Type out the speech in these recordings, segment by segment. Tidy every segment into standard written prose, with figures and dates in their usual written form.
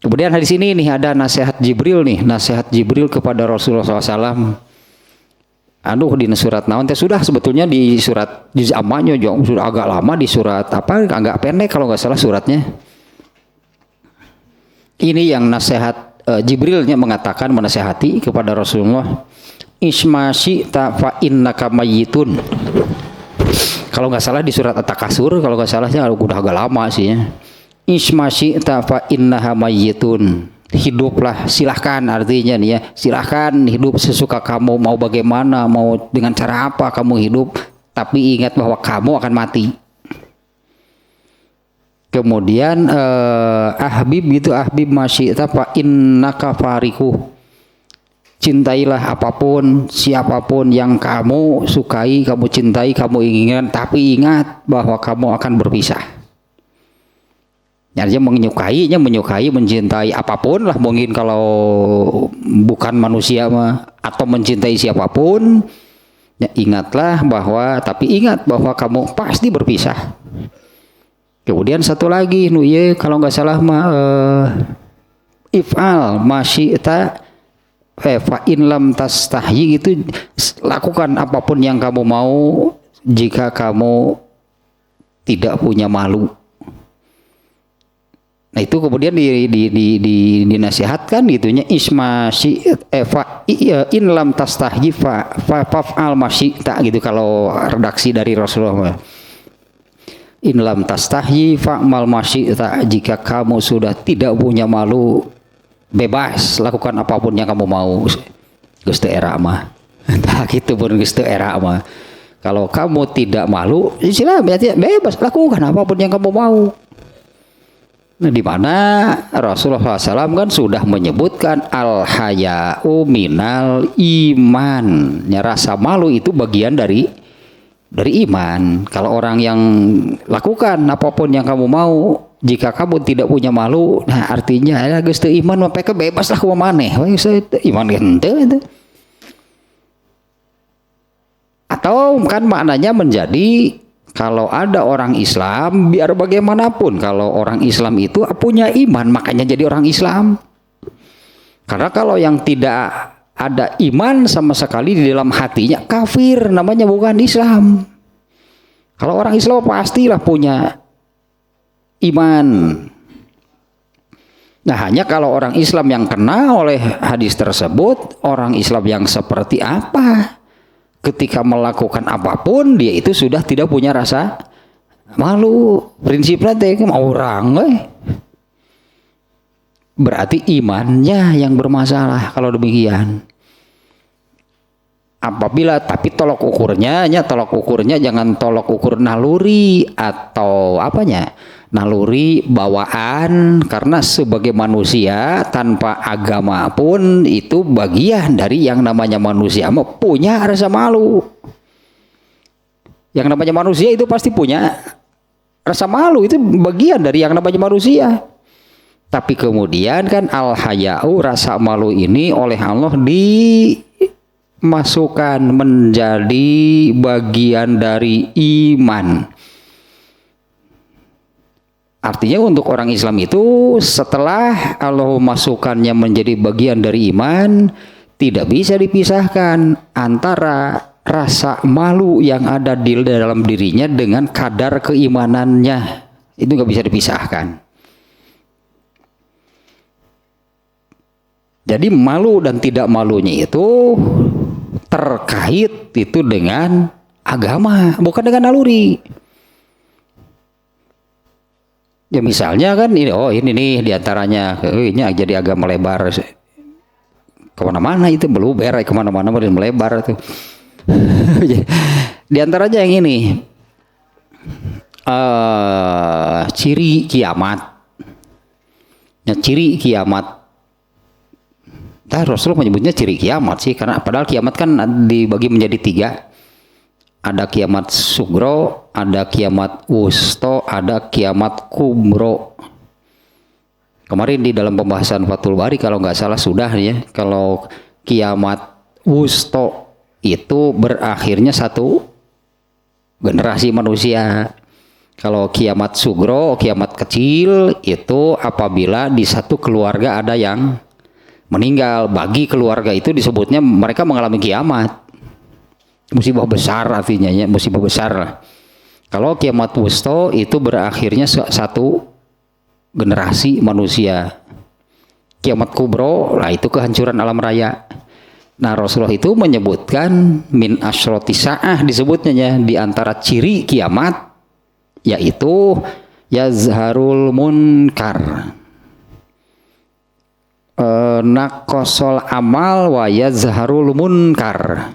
Kemudian di sini nih ada nasihat Jibril nih, nasihat Jibril kepada Rasulullah SAW. Aduh di surat naon teh sudah sebetulnya di surat juz amanya sudah agak lama di surat apa agak pendek kalau nggak salah suratnya. Ini yang nasihat Jibrilnya mengatakan menasihati kepada Rasulullah. Ismashi ta fa innaka mayyitun. Kalau nggak salah di surat At-Takasur, kalau nggak salahnya udah agak lama sih ya. Ismashi ta fa innaha mayyitun. Hiduplah, silahkan artinya nih ya, silahkan hidup sesuka kamu, mau bagaimana, mau dengan cara apa kamu hidup, tapi ingat bahwa kamu akan mati. Kemudian ahbib itu ahbib masyita fa innaka fariku. Cintailah apapun, siapapun yang kamu sukai, kamu cintai, kamu inginkan, tapi ingat bahwa kamu akan berpisah. Artinya menyukai, mencintai apapun lah, mungkin kalau bukan manusia mah, atau mencintai siapapun, ya ingatlah bahwa, tapi ingat bahwa kamu pasti berpisah. Kemudian satu lagi, kalau nggak salah mah if'al masyita fa in lam tastahyi, gitu, lakukan apapun yang kamu mau jika kamu tidak punya malu. Nah itu kemudian dinasihatkan gitunya ismasyi fa in lam tastahyi fa fa'al masyita gitu kalau redaksi dari Rasulullah. In lam tastahyi fa'mal masyita, jika kamu sudah tidak punya malu, bebas lakukan apapun yang kamu mau. Geus teu era mah. Tah kitu pun geus teu era mah. Kalau kamu tidak malu, silakan bebas lakukan apapun yang kamu mau. Nah, di mana Rasulullah SAW kan sudah menyebutkan al-haya'u minal iman. Ya, rasa malu itu bagian dari iman. Kalau orang yang lakukan apapun yang kamu mau, jika kamu tidak punya malu, nah artinya ya geus teu iman mah bebas lah kumaha maneh. Iman henteu itu. Atau kan maknanya menjadi kalau ada orang Islam, biar bagaimanapun, kalau orang Islam itu punya iman, makanya jadi orang Islam. Karena kalau yang tidak ada iman sama sekali di dalam hatinya, kafir, namanya bukan Islam. Kalau orang Islam pastilah punya iman. Nah hanya kalau orang Islam yang kena oleh hadis tersebut, orang Islam yang seperti apa? Ketika melakukan apapun, dia itu sudah tidak punya rasa malu. Prinsipnya teh orang, berarti imannya yang bermasalah kalau demikian. Apabila tapi tolok ukurnya jangan tolok ukur naluri atau apanya, naluri bawaan, karena sebagai manusia tanpa agama pun itu bagian dari yang namanya manusia punya rasa malu. Yang namanya manusia itu pasti punya rasa malu, itu bagian dari yang namanya manusia. Tapi kemudian kan al-haya'u, rasa malu ini oleh Allah dimasukkan menjadi bagian dari iman. Artinya untuk orang Islam itu setelah Allah masukkannya menjadi bagian dari iman, tidak bisa dipisahkan antara rasa malu yang ada di dalam dirinya dengan kadar keimanannya. Itu nggak bisa dipisahkan. Jadi malu dan tidak malunya itu terkait itu dengan agama, bukan dengan naluri. Ya misalnya kan ini nih diantaranya ini jadi agak melebar kemana-mana, itu meluber kemana-mana melebar tuh. Diantaranya yang ini ciri kiamat. Ya, ciri kiamat. Rasulullah menyebutnya ciri kiamat sih, karena padahal kiamat kan dibagi menjadi 3. Ada kiamat sugro, ada kiamat wusto, ada kiamat kubro. Kemarin di dalam pembahasan Fathul Bari kalau nggak salah sudah ya, kalau kiamat wusto itu berakhirnya satu generasi manusia. Kalau kiamat sugro, kiamat kecil itu apabila di satu keluarga ada yang meninggal. Bagi keluarga itu disebutnya mereka mengalami kiamat. Musibah besar artinya ya, musibah besar. Kalau kiamat wusto itu berakhirnya satu generasi manusia. Kiamat kubro, lah itu kehancuran alam raya. Nah Rasulullah itu menyebutkan min asyroti sa'ah disebutnya ya, di antara ciri kiamat yaitu yazharul munkar, nakosol amal wa yazharul munkar.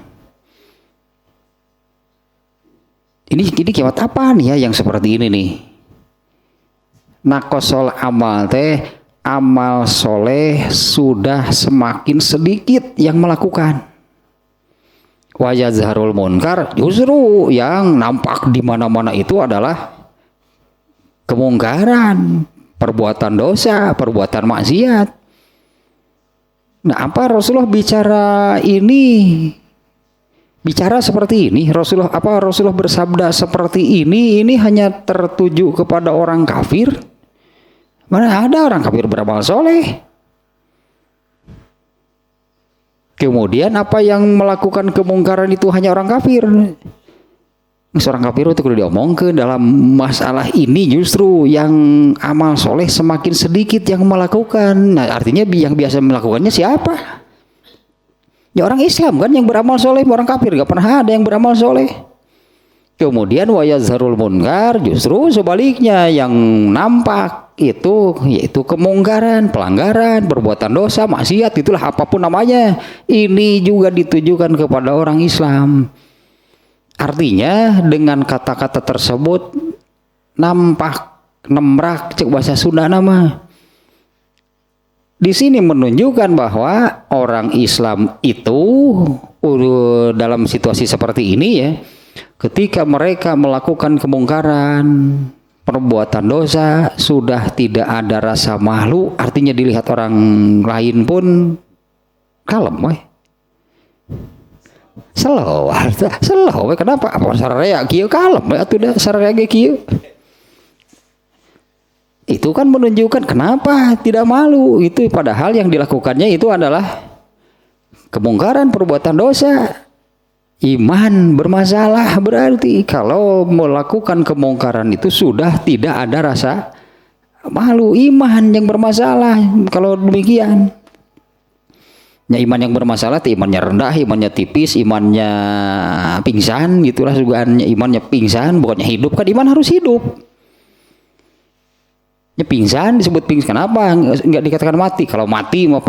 Ini kiamat apa nih ya yang seperti ini nih? Nakosol amal teh, amal soleh sudah semakin sedikit yang melakukan. Wa yazharul munkar, justru yang nampak di mana-mana itu adalah kemungkaran, perbuatan dosa, perbuatan maksiat. Nah, apa Rasulullah bicara ini? Bicara seperti ini, Rasulullah bersabda seperti ini hanya tertuju kepada orang kafir? Mana ada orang kafir beramal soleh? Kemudian apa yang melakukan kemungkaran itu hanya orang kafir? Seorang kafir itu kudu diomongkeun dalam masalah ini, justru yang amal soleh semakin sedikit yang melakukan. Nah artinya yang biasa melakukannya siapa? Ya orang Islam kan yang beramal soleh, orang kafir gak pernah ada yang beramal soleh. Kemudian wa yazharul munkar, justru sebaliknya yang nampak itu yaitu kemungkaran, pelanggaran, perbuatan dosa, maksiat, itulah apapun namanya. Ini juga ditujukan kepada orang Islam. Artinya dengan kata-kata tersebut nampak nemrak cek bahasa Sunda nama. Di sini menunjukkan bahwa orang Islam itu dalam situasi seperti ini ya, ketika mereka melakukan kemungkaran, perbuatan dosa, sudah tidak ada rasa malu, artinya dilihat orang lain pun kalem weh. Slow, kenapa? Apa sararea kieu kalem atuh da sararea ge kieu. Itu kan menunjukkan kenapa tidak malu. Itu padahal yang dilakukannya itu adalah kemungkaran, perbuatan dosa. Iman bermasalah, berarti kalau melakukan kemungkaran itu sudah tidak ada rasa malu. Iman yang bermasalah kalau demikian. Ya, iman yang bermasalah, imannya rendah, imannya tipis, imannya pingsan, gitulah dugaannya. Imannya pingsan, bukannya hidup, kan iman harus hidup. Ya pingsan disebut pingsan, kenapa? Enggak dikatakan mati. Kalau mati mau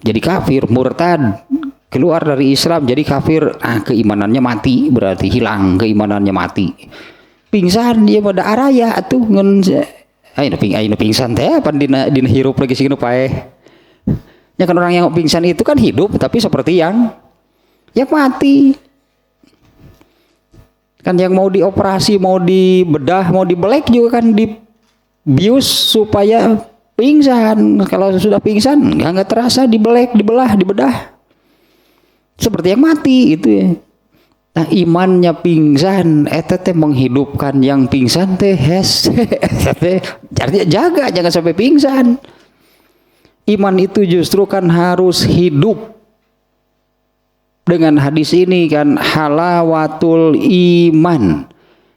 jadi kafir, murtad, keluar dari Islam, jadi kafir, keimanannya mati, berarti hilang keimanannya mati. Pingsan dia pada araya tuh ngen ayo pingsan teh apa dina hirup lagi sih paeh. Ya kan orang yang pingsan itu kan hidup tapi seperti yang mati. Kan yang mau dioperasi, mau dibedah, mau dibelek juga kan dibius supaya pingsan. Kalau sudah pingsan nggak terasa dibelek, dibelah, dibedah. Seperti yang mati itu ya. Nah imannya pingsan, teh menghidupkan yang pingsan teh artinya jaga jangan sampai pingsan. Iman itu justru kan harus hidup. Dengan hadis ini kan halawatul iman.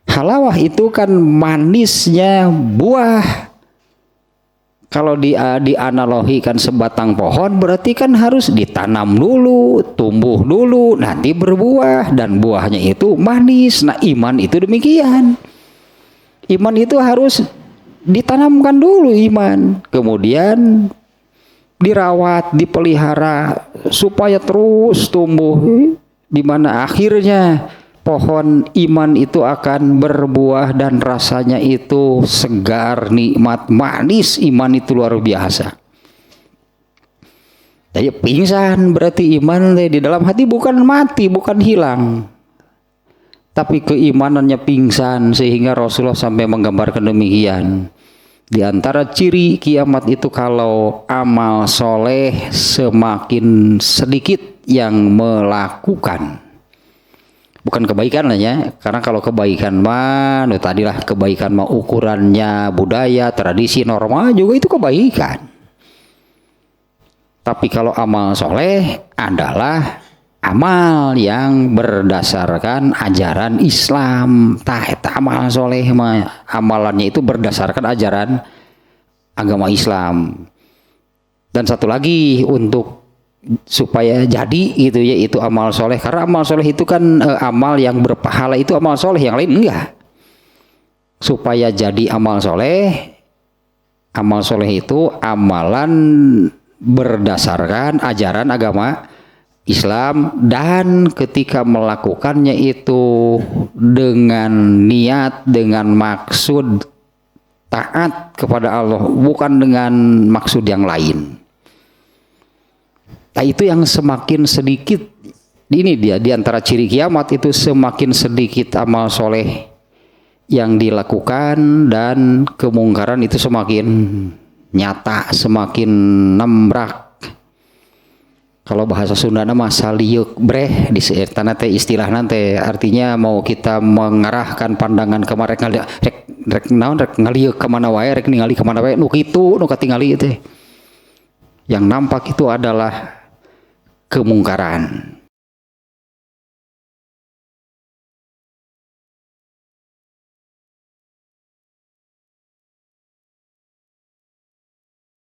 Halawah itu kan manisnya buah. Kalau dianalogikan sebatang pohon berarti kan harus ditanam dulu, tumbuh dulu, nanti berbuah dan buahnya itu manis. Nah iman itu demikian. Iman itu harus ditanamkan dulu iman, kemudian dirawat, dipelihara supaya terus tumbuh, di mana akhirnya pohon iman itu akan berbuah dan rasanya itu segar, nikmat, manis. Iman itu luar biasa. Jadi pingsan berarti iman di dalam hati bukan mati, bukan hilang, tapi keimanannya pingsan, sehingga Rasulullah sampai menggambarkan demikian. Di antara ciri kiamat itu kalau amal soleh semakin sedikit yang melakukan. bukan kebaikan lah ya, karena kalau kebaikan mah tadilah kebaikan mah ukurannya budaya, tradisi, norma juga itu kebaikan. Tapi kalau amal soleh adalah amal yang berdasarkan ajaran Islam. Tah eta amal soleh mah amalannya itu berdasarkan ajaran agama Islam. Dan satu lagi untuk supaya jadi gitu ya, itu amal soleh, karena amal soleh itu kan amal yang berpahala itu amal soleh, yang lain enggak. Supaya jadi amal soleh itu amalan berdasarkan ajaran agama Islam, dan ketika melakukannya itu dengan niat, dengan maksud taat kepada Allah, bukan dengan maksud yang lain. Nah itu yang semakin sedikit, ini dia di antara ciri kiamat itu, semakin sedikit amal soleh yang dilakukan dan kemungkaran itu semakin nyata, semakin nembrak. Kalau bahasa Sunda nama saliuk breh di teh istilah nanti, artinya mau kita mengarahkan pandangan kemana rek ngaliuk kemana wae, rek ningali kemana wae, nu kitu nu katingali teh. Yang nampak itu adalah kemungkaran.